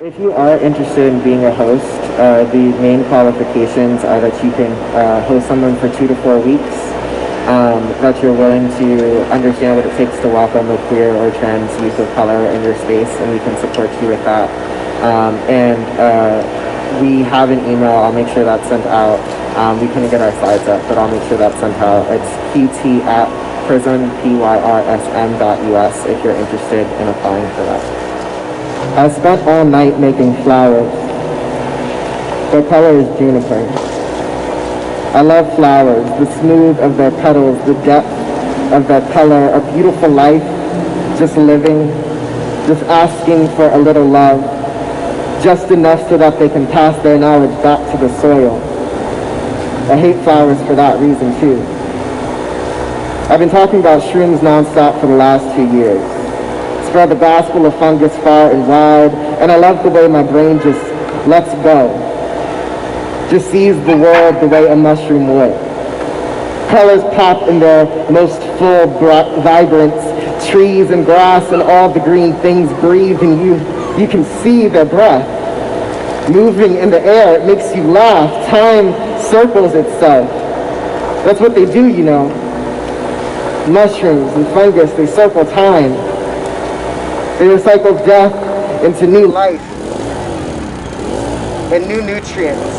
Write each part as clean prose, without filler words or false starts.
If you are interested in being a host, the main qualifications are that you can host someone for 2 to 4 weeks, that you're willing to understand what it takes to welcome a queer or trans youth of color in your space, and we can support you with that. We have an email. I'll make sure that's sent out. We couldn't get our slides up, but I'll make sure that's sent out. It's pt@pyrsm.us if you're interested in applying for that. I spent all night making flowers. Their color is juniper. I love flowers, the smooth of their petals, the depth of their color, a beautiful life, just living, just asking for a little love, just enough so that they can pass their knowledge back to the soil. I hate flowers for that reason too. I've been talking about shrooms nonstop for the last 2 years. Spread the gospel of fungus far and wide, and I love the way my brain just lets go. Just sees the world the way a mushroom would. Colors pop in their most full vibrance. Trees and grass and all the green things breathe, and you can see their breath moving in the air. It makes you laugh. Time circles itself. That's what they do, you know. Mushrooms and fungus, they circle time. They recycle death into new life and new nutrients.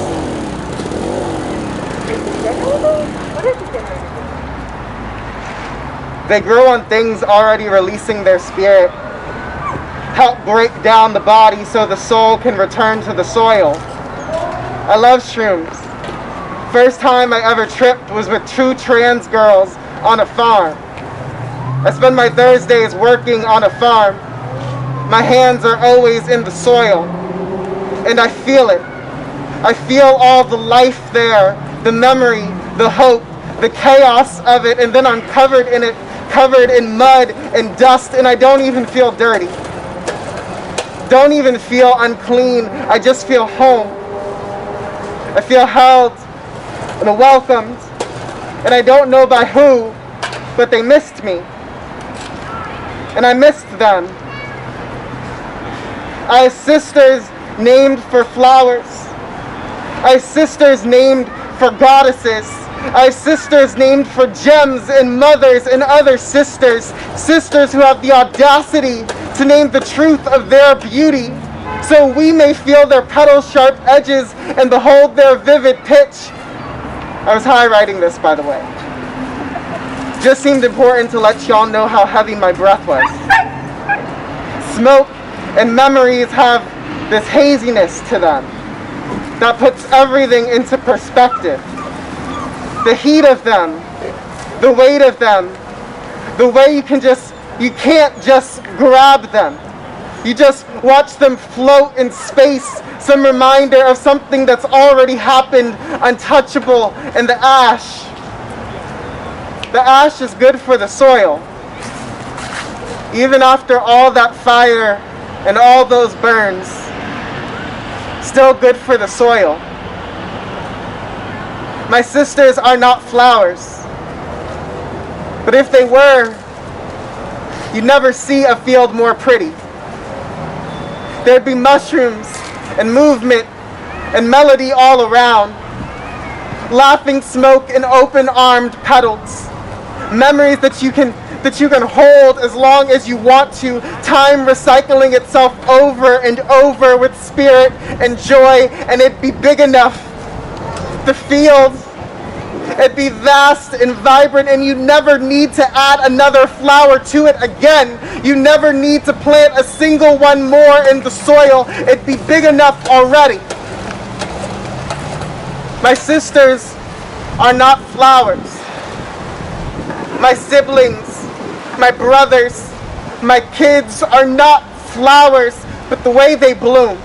They grow on things already releasing their spirit, help break down the body so the soul can return to the soil. I love shrooms. First time I ever tripped was with 2 trans girls on a farm. I spend my Thursdays working on a farm. My hands are always in the soil, and I feel it. I feel all the life there, the memory, the hope, the chaos of it, and then I'm covered in it, covered in mud and dust, and I don't even feel dirty. Don't even feel unclean. I just feel home. I feel held and welcomed, and I don't know by who, but they missed me, and I missed them. I have sisters named for flowers. I have sisters named for goddesses. I have sisters named for gems and mothers and other sisters. Sisters who have the audacity to name the truth of their beauty, so we may feel their petal-sharp edges and behold their vivid pitch. I was high writing this, by the way. Just seemed important to let y'all know how heavy my breath was. Smoke and memories have this haziness to them that puts everything into perspective. The heat of them, the weight of them, the way you can't just grab them. You just watch them float in space, some reminder of something that's already happened, untouchable, and the ash. The ash is good for the soil. Even after all that fire and all those burns, still good for the soil. My sisters are not flowers, but if they were, you'd never see a field more pretty. There'd be mushrooms and movement and melody all around, laughing smoke and open-armed petals, memories that you can hold as long as you want to, time recycling itself over and over with spirit and joy, and it'd be big enough. The field, it'd be vast and vibrant, and you never need to add another flower to it again. You never need to plant a single one more in the soil. It'd be big enough already. My sisters are not flowers. My siblings, my brothers, my kids are not flowers, but the way they bloom.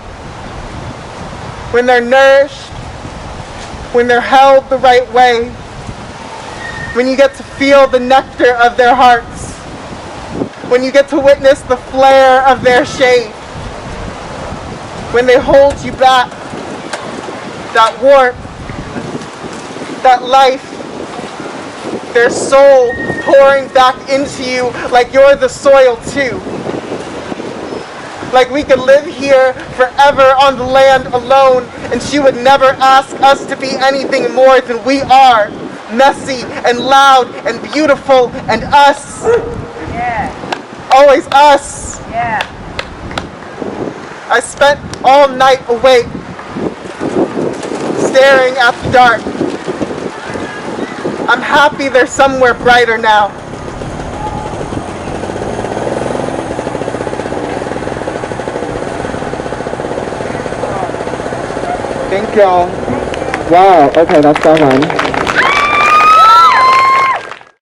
When they're nourished, when they're held the right way, when you get to feel the nectar of their hearts, when you get to witness the flare of their shade, when they hold you back, that warmth, that life, their soul pouring back into you like you're the soil too. like we could live here forever on the land alone, and she would never ask us to be anything more than we are. Messy and loud and beautiful and us. Yeah. Always us. Yeah. I spent all night awake, staring at the dark. I'm happy there's somewhere brighter now. Thank y'all. Wow, okay, that's so fun.